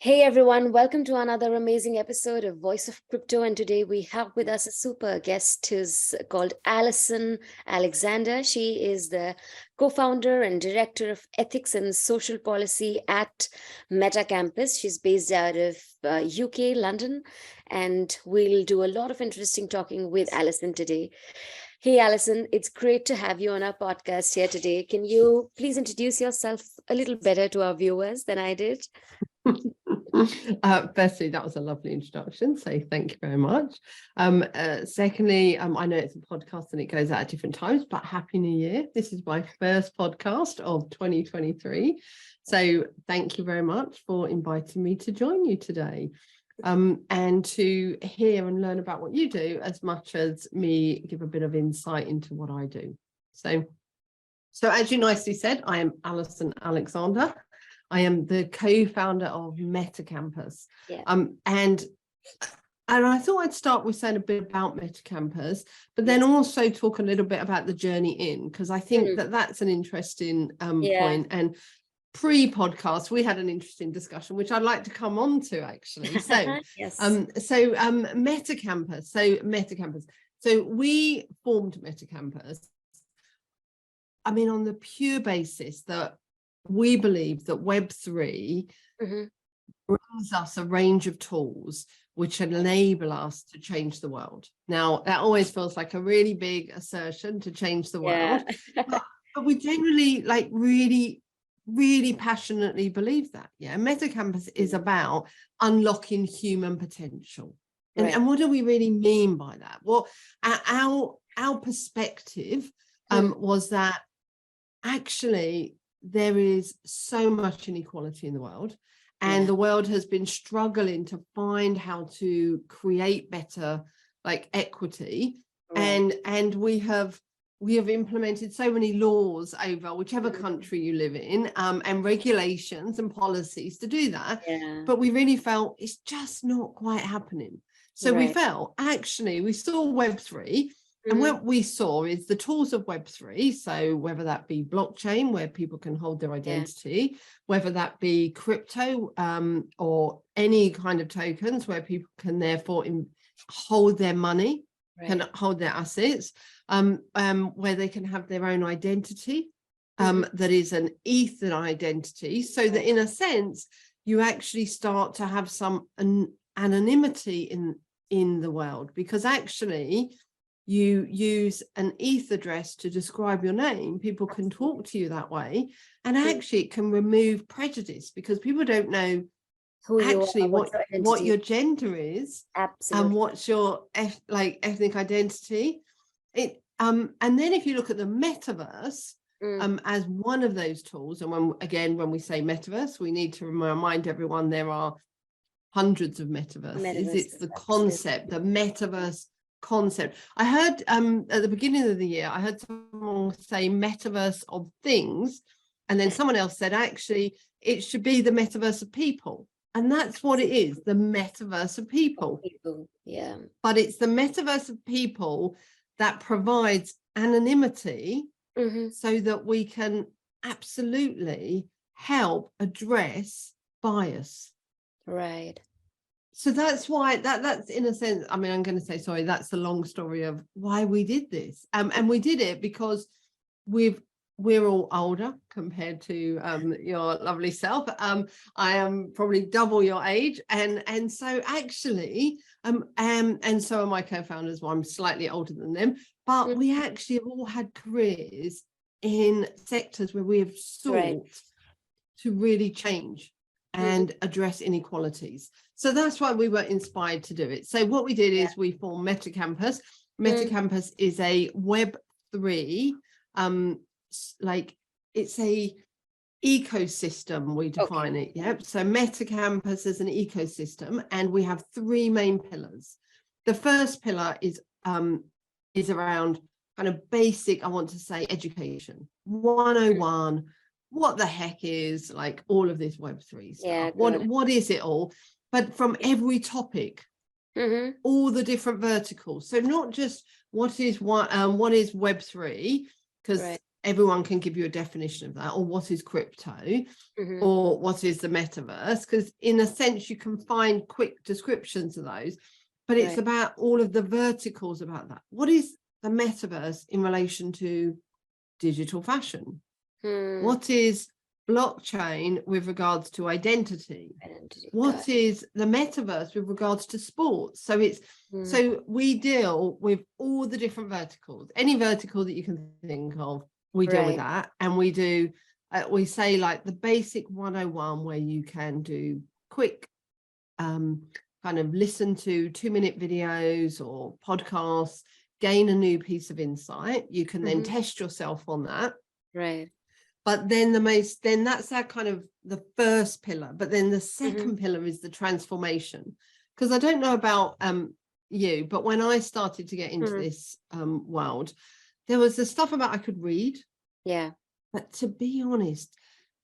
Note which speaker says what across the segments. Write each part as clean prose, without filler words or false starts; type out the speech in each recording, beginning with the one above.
Speaker 1: Hey everyone, welcome to another amazing episode of Voice of Crypto. And today we have with us a super guest who's called Alison Alexander. She is the co-founder and director of ethics and social policy at Meta Campus. She's based out of UK, London, and we'll do a lot of interesting talking with Alison today. Hey Alison, it's great to have you on our podcast here today. Can you please introduce yourself a little better to our viewers than I did?
Speaker 2: Firstly, that was a lovely introduction, so thank you very much. Secondly, I know it's a podcast and it goes out at different times, but Happy New Year. This is my first podcast of 2023, so thank you very much for inviting me to join you today, and to hear and learn about what you do as much as me give a bit of insight into what I do. So as you nicely said, I am Alison Alexander. I am the co-founder of Meta Campus.
Speaker 1: Yeah.
Speaker 2: And I thought I'd start with saying a bit about Meta Campus, but then also talk a little bit about the journey in, because I think that that's an interesting point. And pre-podcast, we had an interesting discussion, which I'd like to come on to actually. So, Meta Campus. So we formed Meta Campus, I mean, on the pure basis that we believe that Web3 brings us a range of tools which enable us to change the world. Now, that always feels like a really big assertion, to change the world, but we generally really passionately believe that. Meta Campus is about unlocking human potential. And what do we really mean by that? Well, our perspective was that actually there is so much inequality in the world, and the world has been struggling to find how to create better equity, and we have implemented so many laws over whichever country you live in, and regulations and policies to do that, but we really felt it's just not quite happening. So we felt, actually, we saw Web3. And what we saw is the tools of Web3, so whether that be blockchain, where people can hold their identity, whether that be crypto, or any kind of tokens where people can therefore hold their money, can hold their assets, where they can have their own identity, that is an ether identity, so that in a sense, you actually start to have some anonymity in the world, because actually, you use an ether address to describe your name, people can talk to you that way, and actually it can remove prejudice, because people don't know what your gender is.
Speaker 1: Absolutely.
Speaker 2: And what's your ethnic identity. And then if you look at the metaverse as one of those tools, and when we say metaverse, we need to remind everyone there are hundreds of metaverses. It's the concept, the metaverse concept. I heard at the beginning of the year, I heard someone say metaverse of things, and then someone else said actually it should be the metaverse of people, and that's what it is, the metaverse of people. But it's the metaverse of people that provides anonymity, so that we can absolutely help address bias. So that's why that's in a sense, I mean, I'm going to say, sorry, that's the long story of why we did this. And we did it because we're all older compared to your lovely self. I am probably double your age. And so actually, and so are my co-founders. Well, I'm slightly older than them, but we actually have all had careers in sectors where we have sought to really change and address inequalities. So that's why we were inspired to do it. So what we did is we formed Meta Campus. Meta Campus is a Web3, it's a ecosystem, we define it. So Meta Campus is an ecosystem, and we have three main pillars. The first pillar is around kind of basic, I want to say, education 101. What the heck is all of this Web3 stuff? What is it all? But from every topic, all the different verticals. So not just what is Web3, because everyone can give you a definition of that, or what is crypto, or what is the metaverse, because in a sense you can find quick descriptions of those, but it's about all of the verticals about that. What is the metaverse in relation to digital fashion? What is blockchain with regards to identity? What is the metaverse with regards to sports? So it's so we deal with all the different verticals. Any vertical that you can think of, we deal with that. And we do we say like the basic 101, where you can do quick kind of listen to 2-minute videos or podcasts, gain a new piece of insight. You can then test yourself on that. But then then that's that kind of the first pillar. But then the second pillar is the transformation. Because I don't know about you, but when I started to get into this world, there was the stuff about I could read. But to be honest,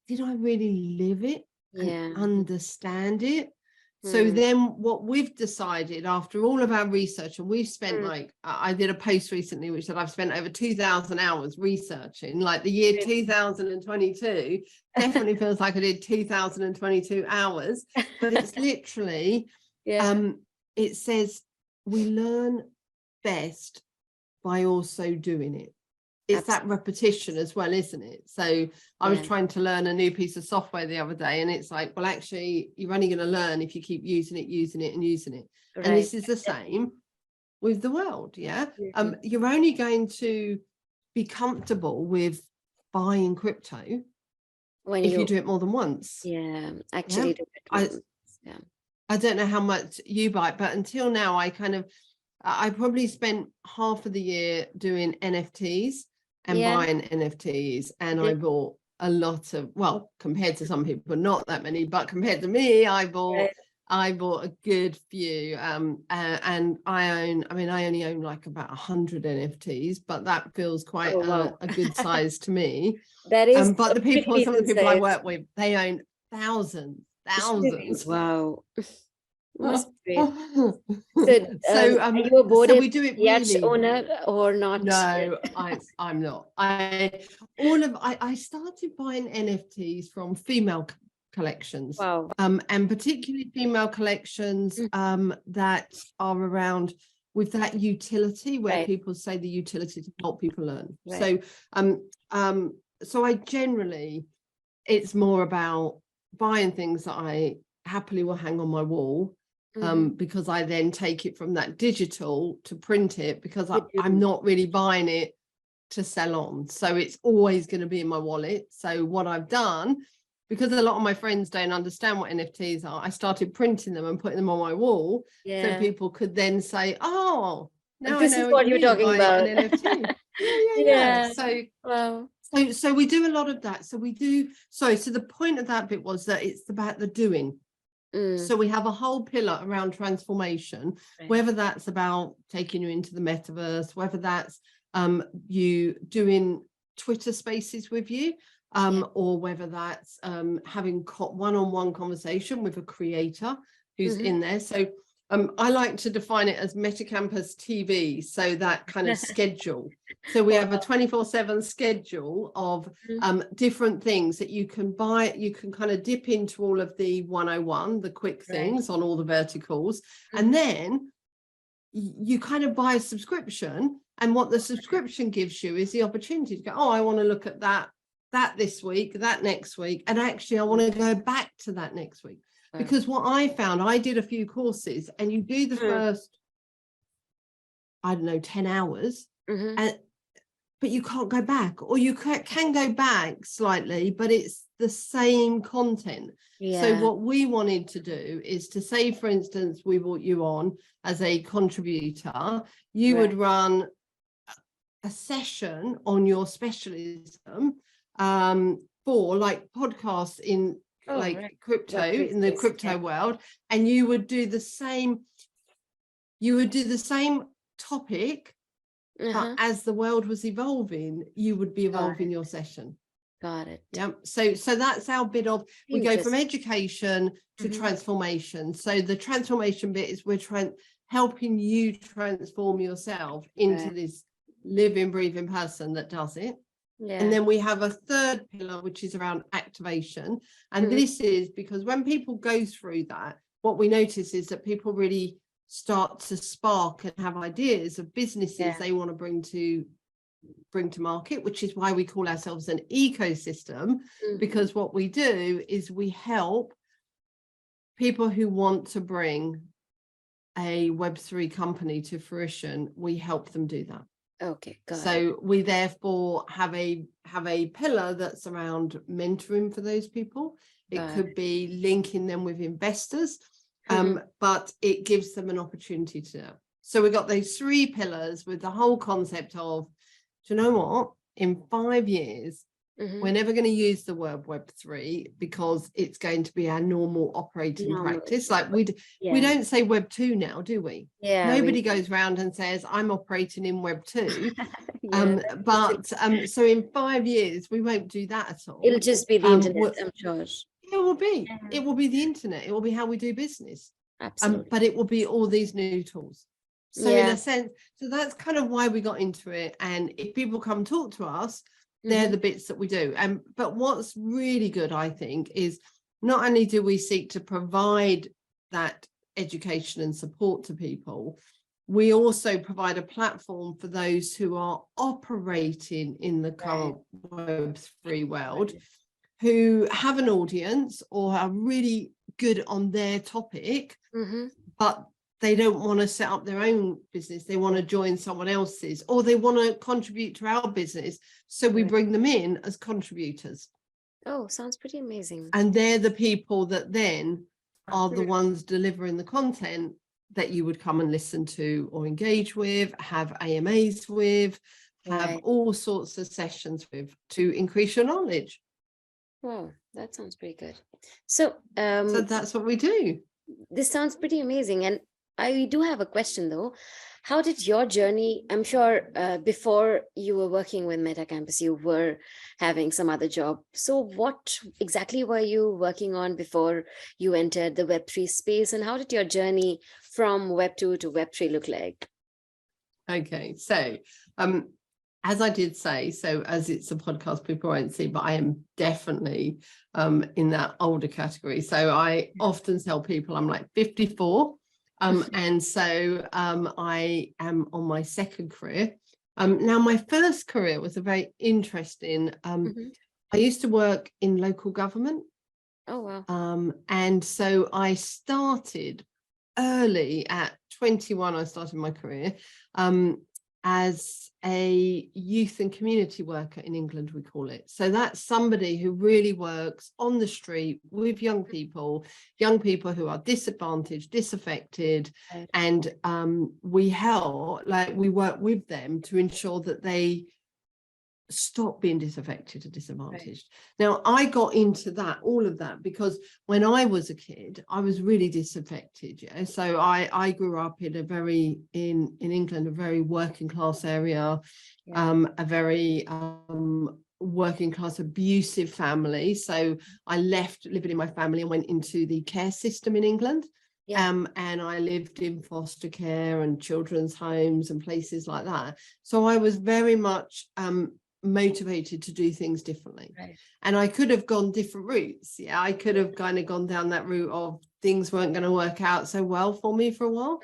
Speaker 2: did I really live it and understand it? So then what we've decided after all of our research, and we've spent like, I did a post recently which said I've spent over 2,000 hours researching, like the year 2022 definitely feels like I did 2,022 hours, but it's literally, it says we learn best by also doing it. It's that repetition as well, isn't it? So I was trying to learn a new piece of software the other day, and it's like, well, actually, you're only going to learn if you keep using it. And this is the same with the world. You're only going to be comfortable with buying crypto if you do it more than once.
Speaker 1: Actually do it once.
Speaker 2: I don't know how much you buy, but until now, I probably spent half of the year doing NFTs and buying NFTs, and I bought a lot of, well, compared to some people, not that many, but compared to me, I bought a good few, and I only own like about 100 NFTs, but that feels quite a good size to me.
Speaker 1: That is,
Speaker 2: but some of the people I work with, they own thousands.
Speaker 1: Wow. Must be.
Speaker 2: So
Speaker 1: Are you a boarded
Speaker 2: so we do it
Speaker 1: yacht
Speaker 2: really
Speaker 1: owner or not?
Speaker 2: No, I'm not. I started buying NFTs from female collections.
Speaker 1: Wow.
Speaker 2: And particularly female collections that are around with that utility, where people say the utility to help people learn. So so I generally, it's more about buying things that I happily will hang on my wall, because I then take it from that digital to print it, because I'm not really buying it to sell on. So it's always going to be in my wallet. So what I've done, because a lot of my friends don't understand what NFTs are, I started printing them and putting them on my wall, so people could then say, oh, now
Speaker 1: this
Speaker 2: I know
Speaker 1: is what
Speaker 2: you're
Speaker 1: talking about.
Speaker 2: an NFT. So
Speaker 1: wow.
Speaker 2: So we do a lot of that. So we do. So the point of that bit was that it's about the doing. So we have a whole pillar around transformation, whether that's about taking you into the metaverse, whether that's you doing Twitter spaces with you, or whether that's having one-on-one conversation with a creator who's in there. So I like to define it as Metacampus TV, so that kind of schedule. So we have a 24/7 schedule of different things that you can buy. You can kind of dip into all of the 101, the quick things on all the verticals, and then you kind of buy a subscription. And what the subscription gives you is the opportunity to go, oh, I want to look at that this week, that next week, and actually I want to go back to that next week. Because what I found, I did a few courses, and you do the first, I don't know, 10 hours, but you can't go back, or you can go back slightly, but it's the same content. So what we wanted to do is to say, for instance, we brought you on as a contributor, you would run a session on your specialism for like podcasts in crypto, in the crypto world, and you would do the same topic, but as the world was evolving, you would be evolving your session.
Speaker 1: Got it.
Speaker 2: Yeah. So that's our bit of, we go from education to transformation. So the transformation bit is we're helping you transform yourself into this living, breathing person that does it. And then we have a third pillar, which is around activation. And this is because when people go through that, what we notice is that people really start to spark and have ideas of businesses they want to bring to market, which is why we call ourselves an ecosystem, because what we do is we help people who want to bring a Web3 company to fruition. We help them do that.
Speaker 1: Okay, got it.
Speaker 2: So we therefore have a pillar that's around mentoring for those people. It could be linking them with investors, but it gives them an opportunity to know. So we've got those 3 pillars with the whole concept of, do you know what? In 5 years, we're never going to use the word Web3 because it's going to be our normal operating practice. Like we don't say Web2 now, do we?
Speaker 1: Yeah.
Speaker 2: Nobody goes around and says, I'm operating in Web2. So in 5 years, we won't do that at all.
Speaker 1: It'll just be the internet, I'm sure.
Speaker 2: It will be. It will be the internet. It will be how we do business.
Speaker 1: Absolutely.
Speaker 2: But it will be all these new tools. So in a sense, so that's kind of why we got into it. And if people come talk to us, they're the bits that we do. But what's really good, I think, is not only do we seek to provide that education and support to people, we also provide a platform for those who are operating in the current Web3 world, who have an audience or are really good on their topic, but they don't want to set up their own business. They want to join someone else's, or they want to contribute to our business. So we bring them in as contributors.
Speaker 1: Oh, sounds pretty amazing.
Speaker 2: And they're the people that then are the ones delivering the content that you would come and listen to or engage with, have AMAs with, have all sorts of sessions with, to increase your knowledge.
Speaker 1: Wow, that sounds pretty good. So
Speaker 2: that's what we do.
Speaker 1: This sounds pretty amazing. And I do have a question though. How did your journey, I'm sure before you were working with Meta Campus, you were having some other job. So what exactly were you working on before you entered the Web3 space? And how did your journey from Web2 to Web3 look like?
Speaker 2: Okay, so as I did say, so as it's a podcast, people won't see, but I am definitely in that older category. So I often tell people I'm like 54. And so I am on my second career. Now, my first career was a very interesting. I used to work in local government.
Speaker 1: Oh, wow.
Speaker 2: And so I started early at 21. I started my career as a youth and community worker in England, we call it. So that's somebody who really works on the street with young people who are disadvantaged, disaffected, and we work with them to ensure that they stop being disaffected or disadvantaged. Now, I got into all of that because when I was a kid, I was really disaffected. Yeah? So I grew up in in England, a very working class area, a very working class abusive family. So I left living in my family and went into the care system in England. And I lived in foster care and children's homes and places like that. So I was very much motivated to do things differently. And I could have gone different routes. I could have kind of gone down that route of things weren't going to work out so well for me for a while.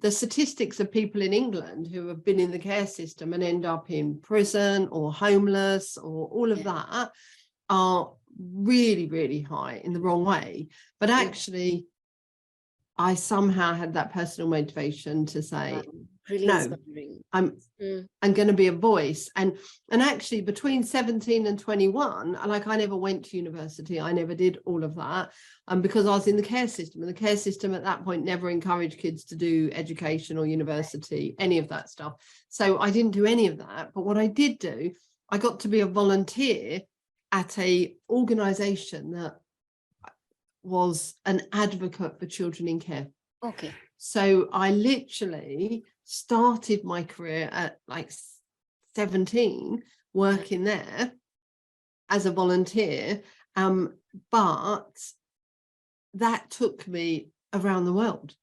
Speaker 2: The statistics of people in England who have been in the care system and end up in prison or homeless or all of that are really, really high in the wrong way. But actually, I somehow had that personal motivation to say, no, I'm going to be a voice. And actually between 17 and 21, I never went to university. I never did all of that because I was in the care system, and the care system at that point never encouraged kids to do education or university, any of that stuff. So I didn't do any of that. But what I did do, I got to be a volunteer at a organization that was an advocate for children in care.
Speaker 1: Okay.
Speaker 2: So I literally started my career at like 17 working there as a volunteer, but that took me around the world.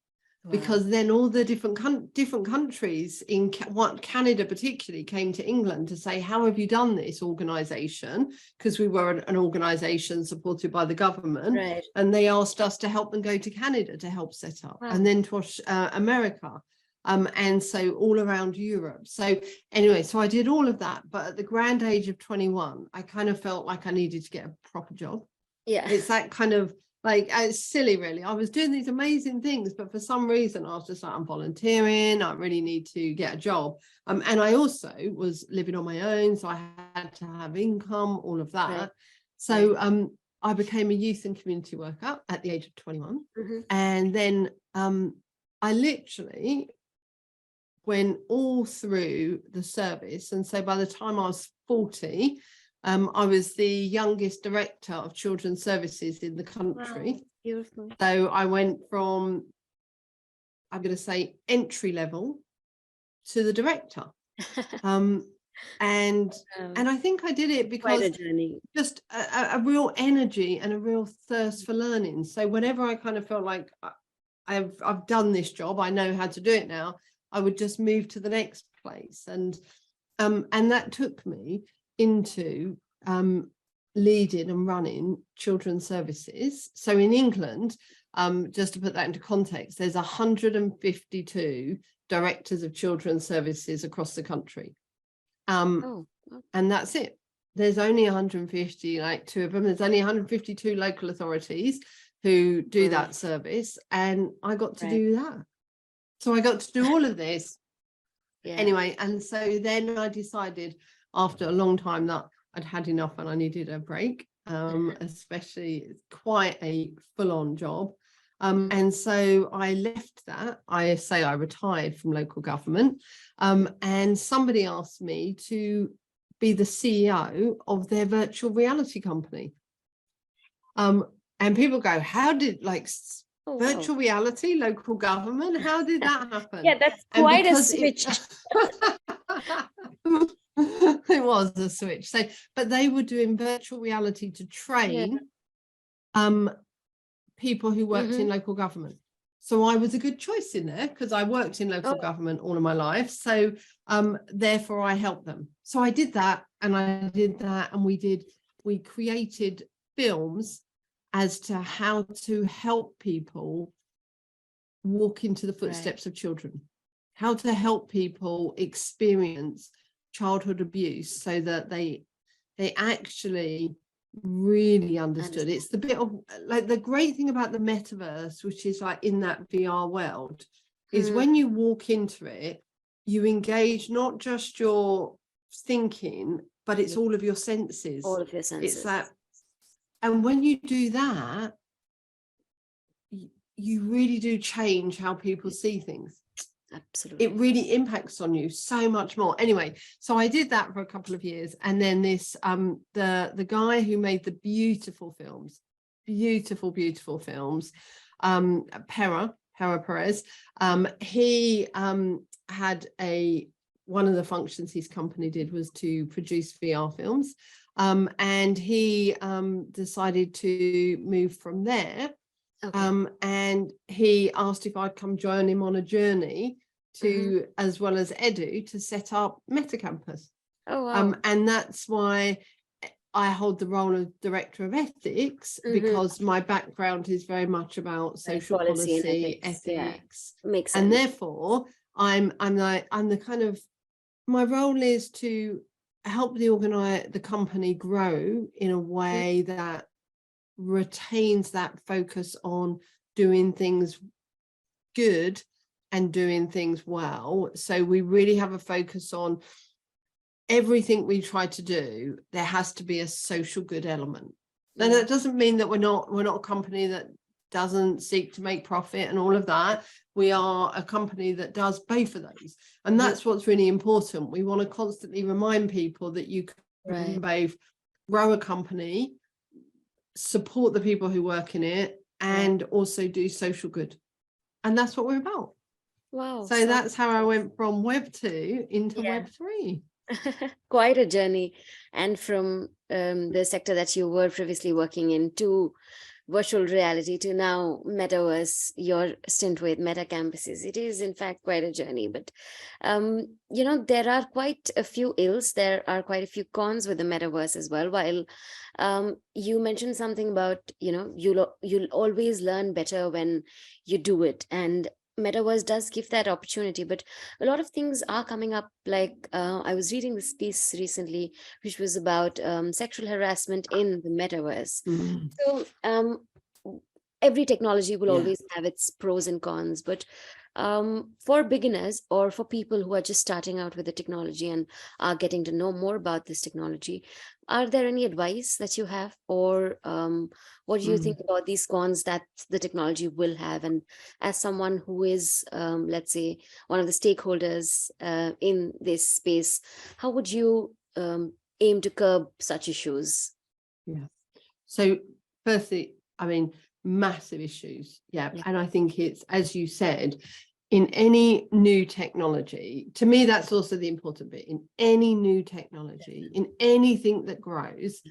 Speaker 2: because then all the different countries in Canada particularly came to England to say, how have you done this organization? Because we were an organization supported by the government, and they asked us to help them go to Canada to help set up, and then to America, and so all around Europe. So anyway, so I did all of that, but at the grand age of 21, I kind of felt like I needed to get a proper job. It's that kind of, like, it's silly really. I was doing these amazing things, but for some reason I was just like, I'm volunteering, I really need to get a job. And I also was living on my own, so I had to have income, all of that. So I became a youth and community worker at the age of 21. And then I literally went all through the service. And so by the time I was 40, I was the youngest director of children's services in the country. Wow, beautiful. So I went from, I'm going to say, entry level to the director. And I think I did it because just a real energy and a real thirst for learning. So whenever I kind of felt like I've done this job, I know how to do it now, I would just move to the next place. And that took me into leading and running children's services. So in England, just to put that into context, there's 152 directors of children's services across the country. And that's it. There's only 150, like two of them. There's only 152 local authorities who do that service. And I got to do that. So I got to do all of this. Anyway, and so then I decided after a long time that I'd had enough and I needed a break, especially quite a full-on job. And so I left that. I retired from local government, and somebody asked me to be the CEO of their virtual reality company. And people go, how did, like, virtual reality, local government, how did that happen?
Speaker 1: Yeah, that's quite a switch.
Speaker 2: It was a switch. So, but they were doing virtual reality to train people who worked in local government. So I was a good choice in there because I worked in local government all of my life. So therefore I helped them. So I did that, and we created films as to how to help people walk into the footsteps of children, how to help people experience childhood abuse so that they actually really understood. It's the bit of, like, the great thing about the metaverse, which is like in that VR world, is when you walk into it, you engage not just your thinking, but it's all of your senses.
Speaker 1: All of your senses.
Speaker 2: It's that. And when you do that, you really do change how people see things.
Speaker 1: Absolutely.
Speaker 2: It really impacts on you so much more. Anyway, so I did that for a couple of years. And then this, the guy who made the beautiful films, beautiful films, Pera Perez, he had one of the functions his company did was to produce VR films. And he decided to move from there. And he asked if I'd come join him on a journey to, as well as Edu, to set up Metacampus. And that's why I hold the role of Director of Ethics, because my background is very much about social policy, ethics.
Speaker 1: Makes sense.
Speaker 2: And therefore, I'm the kind of, my role is to help the company grow in a way that retains that focus on doing things good and doing things well. So we really have a focus on everything we try to do. There has to be a social good element. And that doesn't mean that we're not a company that doesn't seek to make profit and all of that. We are a company that does both of those, and that's what's really important. We want to constantly remind people that you can both grow a company, support the people who work in it, and also do social good. And that's what we're about.
Speaker 1: Wow.
Speaker 2: So that's how I went from Web 2 into Web 3.
Speaker 1: Quite a journey. And from the sector that you were previously working in to virtual reality to now Metaverse, your stint with Meta Campuses. It is, in fact, quite a journey. But, there are quite a few ills. There are quite a few cons with the Metaverse as well. While you mentioned something about, you'll always learn better when you do it. And Metaverse does give that opportunity, but a lot of things are coming up. Like I was reading this piece recently, which was about sexual harassment in the Metaverse. So every technology will always have its pros and cons, but for beginners or for people who are just starting out with the technology and are getting to know more about this technology, are there any advice that you have, or what do you think about these cons that the technology will have? And as someone who is, let's say, one of the stakeholders in this space, how would you aim to curb such issues?
Speaker 2: Yeah. So firstly, I mean, massive issues. Yeah. And I think it's, as you said, in any new technology, to me, that's also the important bit. In any new technology, in anything that grows,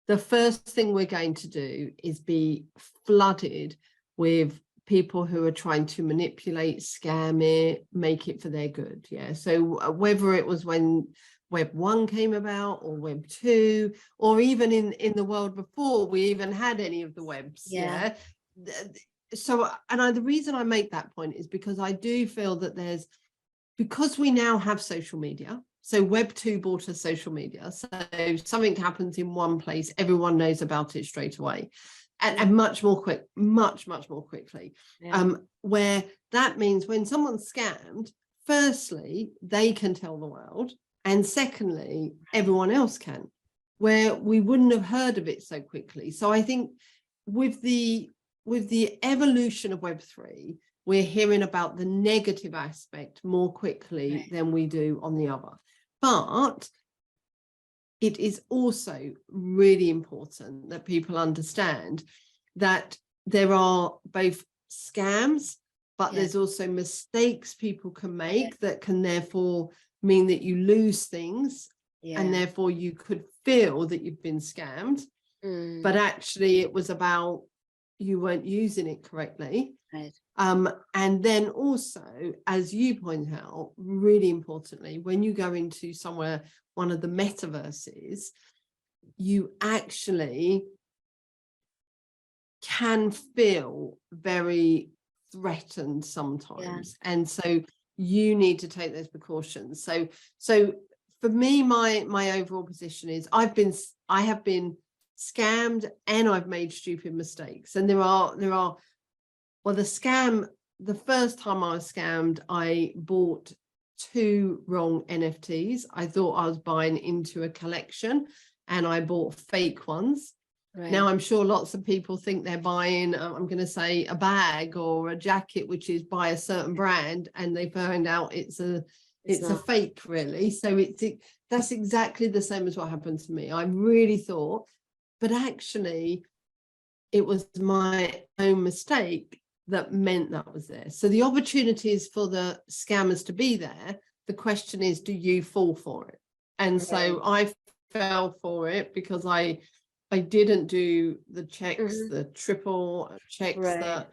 Speaker 2: the first thing we're going to do is be flooded with people who are trying to manipulate, scam it, make it for their good. Yeah. So whether it was when Web 1 came about, or Web 2, or even in the world before we even had any of the webs. Yeah. So, and the reason I make that point is because I do feel that because we now have social media. So Web 2 brought us social media. So something happens in one place, everyone knows about it straight away. And much more quickly. Where that means when someone's scammed, firstly, they can tell the world. And secondly, everyone else can, where we wouldn't have heard of it so quickly. So I think with the evolution of Web3, we're hearing about the negative aspect more quickly than we do on the other. But it is also really important that people understand that there are both scams, but there's also mistakes people can make that can therefore mean that you lose things, and therefore you could feel that you've been scammed, but actually it was about you weren't using it correctly. And then also, as you point out, really importantly, when you go into somewhere, one of the metaverses, you actually can feel very threatened sometimes. And so you need to take those precautions. So for me, my overall position is I have been scammed, and I've made stupid mistakes. And there are well, the first time I was scammed, I bought 2 wrong NFTs. I thought I was buying into a collection, and I bought fake ones. Now, I'm sure lots of people think they're buying, I'm going to say, a bag or a jacket, which is by a certain brand, and they find out it's a fake, really. So that's exactly the same as what happened to me. I really thought, but actually it was my own mistake that meant that was there. So the opportunities for the scammers to be there, the question is, do you fall for it? And so I fell for it because I didn't do the checks, the triple checks that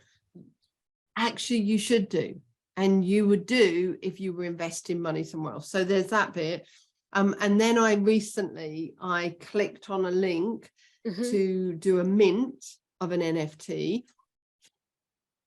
Speaker 2: actually you should do, and you would do if you were investing money somewhere else. So there's that bit. And then I clicked on a link to do a mint of an NFT,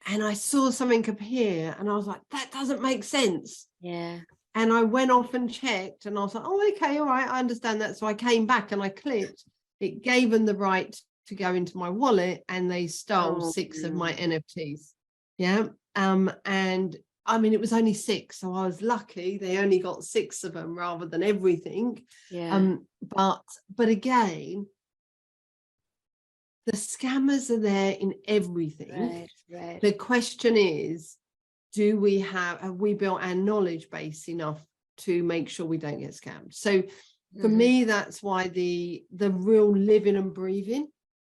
Speaker 2: and I saw something appear, and I was like, that doesn't make sense. And I went off and checked, and I was like, oh, okay, all right, I understand that. So I came back and I clicked. It gave them the right to go into my wallet, and they stole 6 of my NFTs. And I mean, it was only 6, so I was lucky. They only got 6 of them rather than everything. But again, the scammers are there in everything. The question is, have we built our knowledge base enough to make sure we don't get scammed? So for me, that's why the real living and breathing.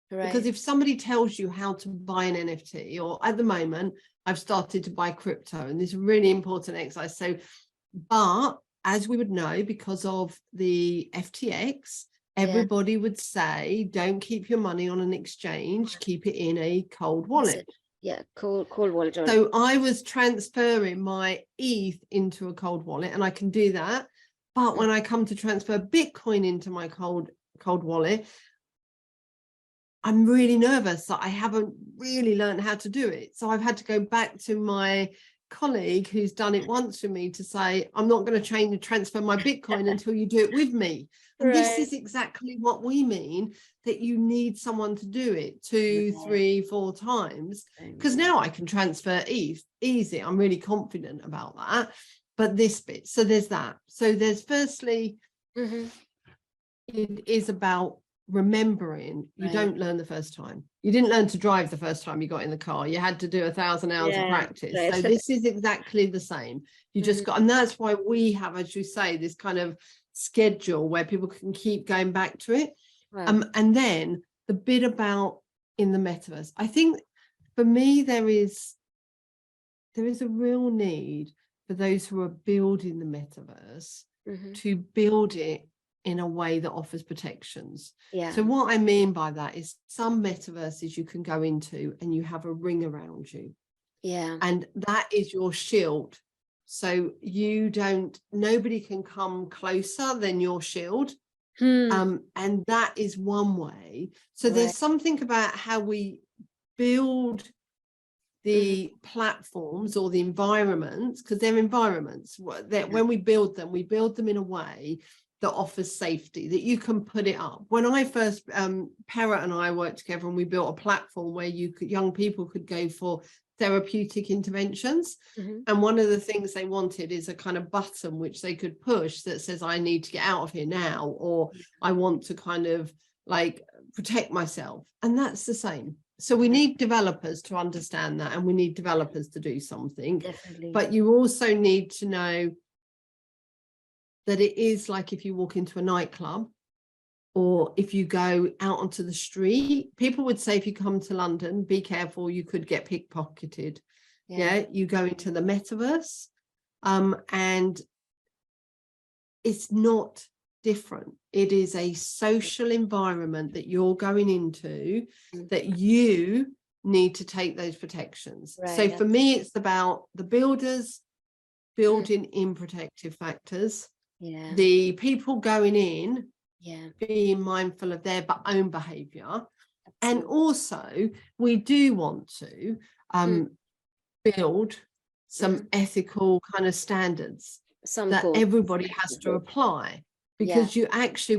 Speaker 2: Because if somebody tells you how to buy an NFT, or at the moment, I've started to buy crypto, and this is a really important exercise. So, but as we would know, because of the FTX everybody would say, don't keep your money on an exchange, keep it in a cold wallet.
Speaker 1: Yeah, cold wallet.
Speaker 2: So I was transferring my ETH into a cold wallet, and I can do that. But when I come to transfer Bitcoin into my cold wallet, I'm really nervous that I haven't really learned how to do it. So I've had to go back to my colleague who's done it once for me to say, I'm not going to transfer my Bitcoin until you do it with me. And this is exactly what we mean, that you need someone to do it 2, 3, 4 times, because now I can transfer ETH easy. I'm really confident about that. But this bit, so there's that. So there's firstly, it is about remembering you don't learn the first time. You didn't learn to drive the first time you got in the car. You had to do 1,000 hours of practice. So this is exactly the same. You just got, and that's why we have, as you say, this kind of schedule where people can keep going back to it. And then the bit about in the metaverse, I think for me there is a real need for those who are building the metaverse to build it in a way that offers protections. So what I mean by that is some metaverses you can go into and you have a ring around you. And that is your shield. So nobody can come closer than your shield. And that is one way. So there's something about how we build the platforms or the environments, because they're environments that when we build them in a way that offers safety, that you can put it up. When I first, Parrot and I worked together and we built a platform where young people could go for therapeutic interventions. And one of the things they wanted is a kind of button which they could push that says, I need to get out of here now, or I want to kind of like protect myself. And that's the same. So we need developers to understand that, and we need developers to do something. But you also need to know that it is like if you walk into a nightclub, or if you go out onto the street. People would say if you come to London, be careful, you could get pickpocketed. You go into the metaverse, and it's not different. It is a social environment that you're going into that you need to take those protections. So for me, it's about the builders building in protective factors, the people going in being mindful of their own behavior. And also we do want to build some ethical kind of standards that everybody has to apply, because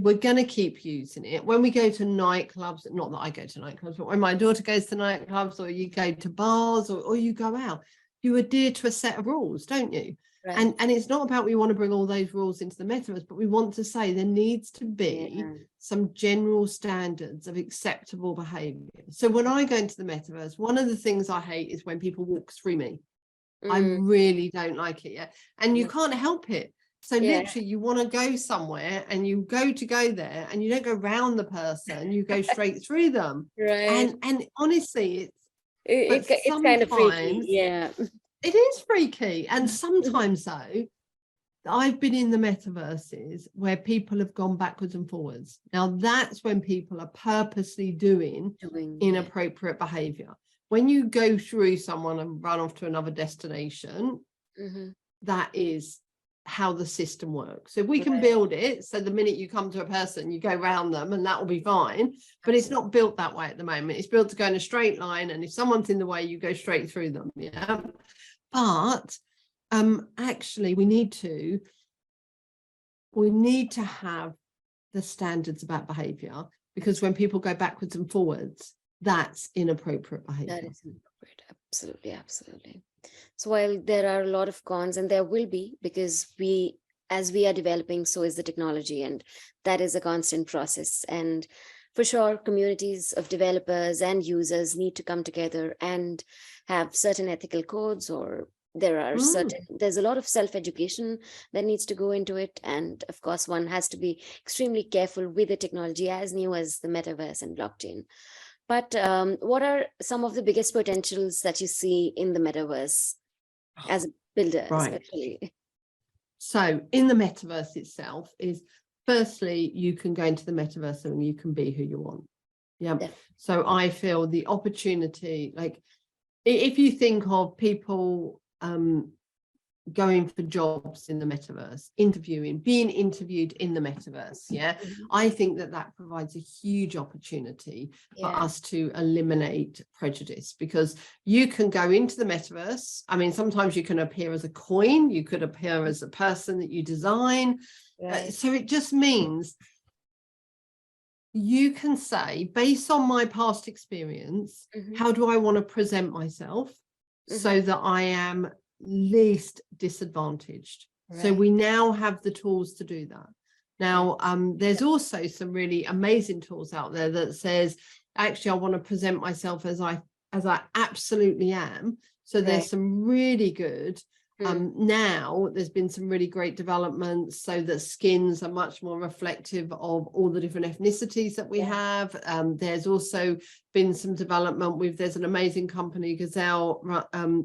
Speaker 2: we're going to keep using it when we go to nightclubs. Not that I go to nightclubs, but when my daughter goes to nightclubs, or you go to bars, or you go out, you adhere to a set of rules, don't you? And it's not about we want to bring all those rules into the metaverse, but we want to say there needs to be some general standards of acceptable behavior. So when I go into the metaverse, one of the things I hate is when people walk through me. I really don't like it. And you can't help it. So literally you want to go somewhere and you go there and you don't go round the person, you go straight through them. And honestly, it's kind of freaky. It is freaky. And sometimes though, I've been in the metaverses where people have gone backwards and forwards. Now that's when people are purposely doing inappropriate behavior. When you go through someone and run off to another destination, that is how the system works. So if we can build it so the minute you come to a person, you go round them and that will be fine. But it's not built that way at the moment. It's built to go in a straight line, and if someone's in the way, you go straight through them. But actually we need to have the standards about behavior, because when people go backwards and forwards, that's inappropriate behavior.
Speaker 1: That is inappropriate. Absolutely. So while there are a lot of cons, and there will be, because as we are developing, so is the technology, and that is a constant process. And for sure, communities of developers and users need to come together and have certain ethical codes, or there's a lot of self-education that needs to go into it. And of course, one has to be extremely careful with the technology as new as the metaverse and blockchain. But what are some of the biggest potentials that you see in the metaverse as a builder, especially?
Speaker 2: So in the metaverse itself is, firstly, you can go into the metaverse and you can be who you want. Yeah. So I feel the opportunity, like if you think of people going for jobs in the metaverse, being interviewed in the metaverse, I think that provides a huge opportunity for us to eliminate prejudice, because you can go into the metaverse. I mean, sometimes you can appear as a coin, you could appear as a person that you design. So it just means you can say, based on my past experience, how do I want to present myself so that I am least disadvantaged? So we now have the tools to do that. Now, there's also some really amazing tools out there that says, actually, I want to present myself as I absolutely am. So there's some really good. Now there's been some really great developments so that skins are much more reflective of all the different ethnicities that we have. There's also been some development with, there's an amazing company, Gazelle,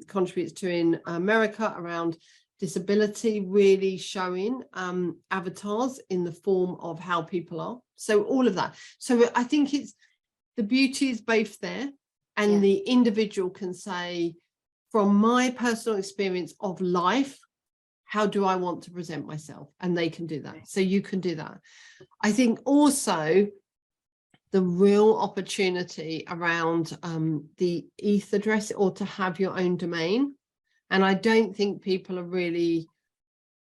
Speaker 2: contributes to in America around disability, really showing avatars in the form of how people are. So all of that. So I think it's, the beauty is both there, and the individual can say, from my personal experience of life, how do I want to present myself? And they can do that. So you can do that. I think also the real opportunity around the ETH address, or to have your own domain. And I don't think people are really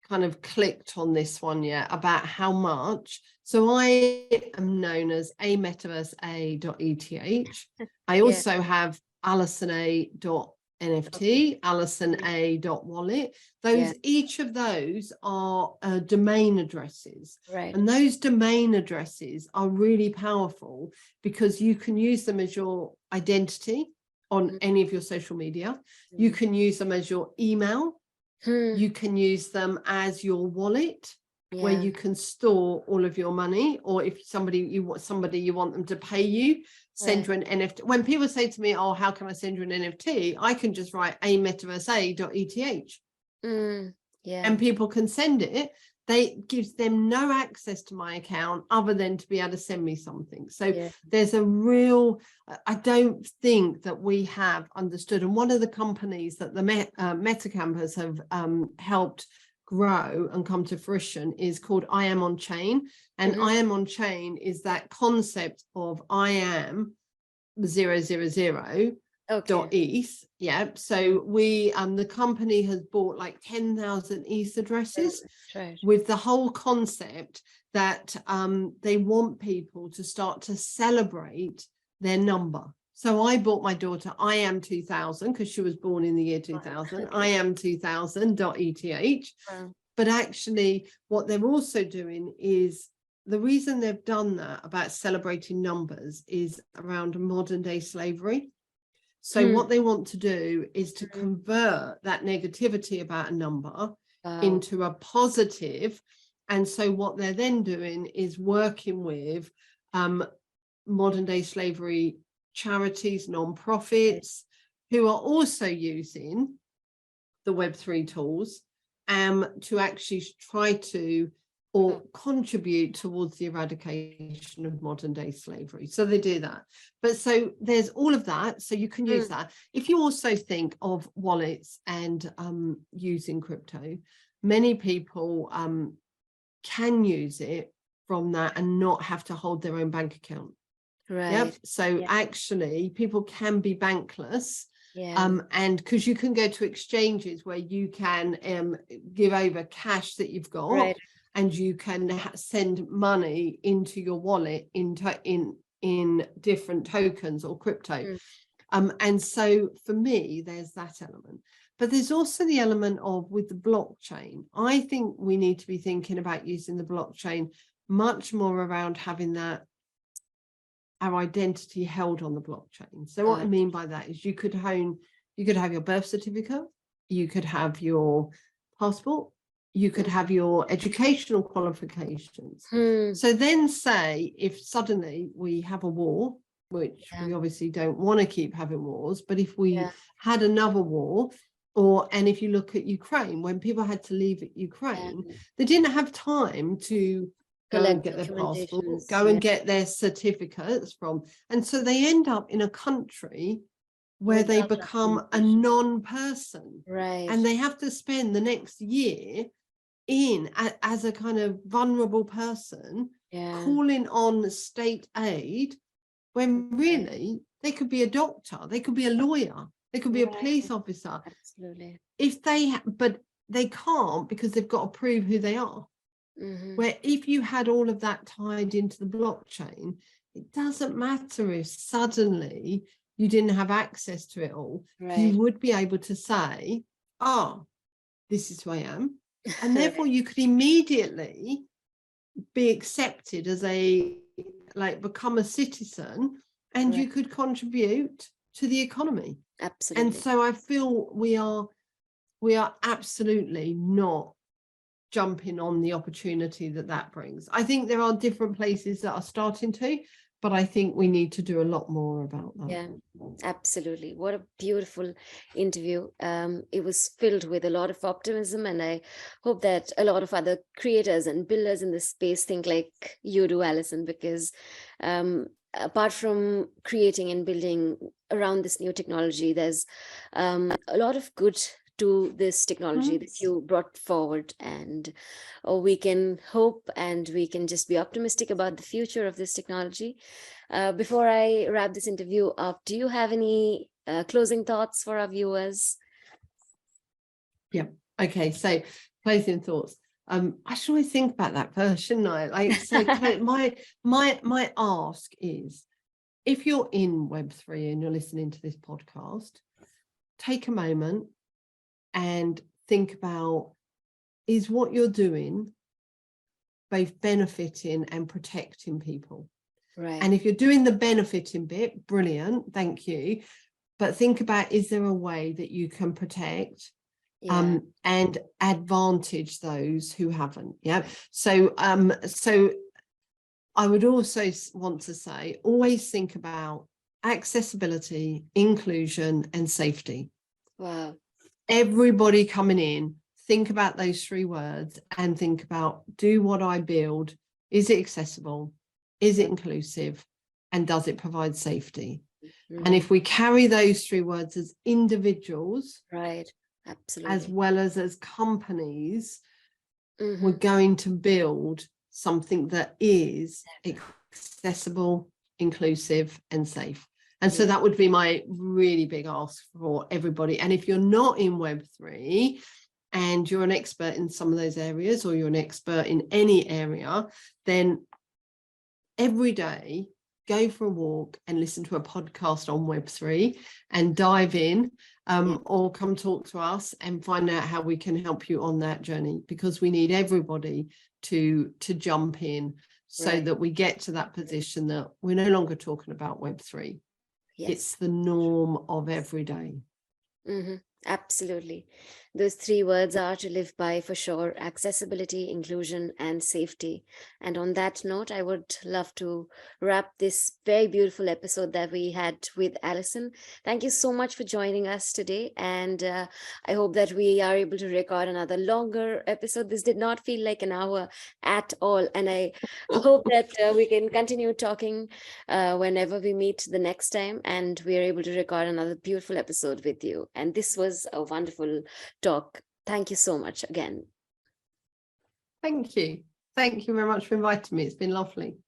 Speaker 2: kind of clicked on this one yet about how much. So I am known as ametaverse.eth. I also have Alison.NFT, Alison.wallet. Those, each of those are domain addresses. And those domain addresses are really powerful because you can use them as your identity on any of your social media. You can use them as your email. You can use them as your wallet, where you can store all of your money, or if you want them to pay you, send you an NFT. When people say to me, oh, how can I send you an NFT? I can just write ametaverse.eth. And people can send it. They gives them no access to my account other than to be able to send me something. So there's a real, I don't think that we have understood. And one of the companies that the Meta Campus have helped grow and come to fruition is called I Am On Chain. And I Am On Chain is that concept of I am 000. .eth. So we the company has bought like 10,000 ETH addresses with the whole concept that they want people to start to celebrate their number. So I bought my daughter I Am 2000 because she was born in the year 2000. I Am 2000.eth. But actually what they're also doing is, the reason they've done that about celebrating numbers is around modern day slavery. So what they want to do is to convert that negativity about a number into a positive. And so what they're then doing is working with modern day slavery charities, non-profits, who are also using the Web3 tools to actually try to or contribute towards the eradication of modern day slavery. So they do that. But so there's all of that. So you can use that. If you also think of wallets and using crypto, many people can use it from that and not have to hold their own bank account. So actually people can be bankless. And because you can go to exchanges where you can give over cash that you've got, and you can send money into your wallet in different tokens or crypto. And so for me, there's that element. But there's also the element of, with the blockchain, I think we need to be thinking about using the blockchain much more around having that, our identity held on the blockchain. So what I mean by that is you could have your birth certificate, you could have your passport, you could have your educational qualifications. So then say if suddenly we have a war, which we obviously don't want to keep having wars, but if we had another war, and if you look at Ukraine, when people had to leave Ukraine, they didn't have time to go and get their passport, go and get their certificates from. And so they end up in a country where they become a non-person.
Speaker 1: Right.
Speaker 2: And they have to spend the next year as a kind of vulnerable person, calling on state aid, when really they could be a doctor, they could be a lawyer, they could be a police officer.
Speaker 1: Absolutely.
Speaker 2: But they can't, because they've got to prove who they are. Where if you had all of that tied into the blockchain, it doesn't matter if suddenly you didn't have access to it all. You would be able to say, oh, this is who I am. And therefore you could immediately be accepted as become a citizen, and you could contribute to the economy.
Speaker 1: Absolutely.
Speaker 2: And so I feel we are absolutely not jumping on the opportunity that brings. I think there are different places that are starting to, but I think we need to do a lot more about that.
Speaker 1: Yeah, absolutely. What a beautiful interview. It was filled with a lot of optimism, and I hope that a lot of other creators and builders in this space think like you do, Alison, because apart from creating and building around this new technology, there's a lot of good to this technology that you brought forward, and we can hope and we can just be optimistic about the future of this technology. Before I wrap this interview up, do you have any closing thoughts for our viewers?
Speaker 2: Yeah. Okay. So closing thoughts. I should always think about that first, shouldn't I? So my ask is, if you're in Web3 and you're listening to this podcast, take a moment and think about, is what you're doing both benefiting and protecting people?
Speaker 1: Right.
Speaker 2: And if you're doing the benefiting bit, brilliant, thank you. But think about, is there a way that you can protect and advantage those who haven't? Yeah. So I would also want to say, always think about accessibility, inclusion, and safety.
Speaker 1: Wow.
Speaker 2: Everybody coming in, think about those 3 words and think about, do what I build, is it accessible? Is it inclusive? And does it provide safety? And if we carry those 3 words as individuals,
Speaker 1: right, absolutely,
Speaker 2: as well as companies, we're going to build something that is accessible, inclusive, and safe. And so that would be my really big ask for everybody. And if you're not in Web3 and you're an expert in some of those areas, or you're an expert in any area, then every day go for a walk and listen to a podcast on Web3 and dive in, or come talk to us and find out how we can help you on that journey, because we need everybody to jump in so that we get to that position that we're no longer talking about Web3. It's the norm of every day.
Speaker 1: Absolutely. Those 3 words are to live by for sure: accessibility, inclusion, and safety. And on that note, I would love to wrap this very beautiful episode that we had with Alison. Thank you so much for joining us today. And I hope that we are able to record another longer episode. This did not feel like an hour at all. And I hope that we can continue talking whenever we meet the next time, and we are able to record another beautiful episode with you. And this was a wonderful talk. Thank you so much again.
Speaker 2: Thank you. Thank you very much for inviting me. It's been lovely.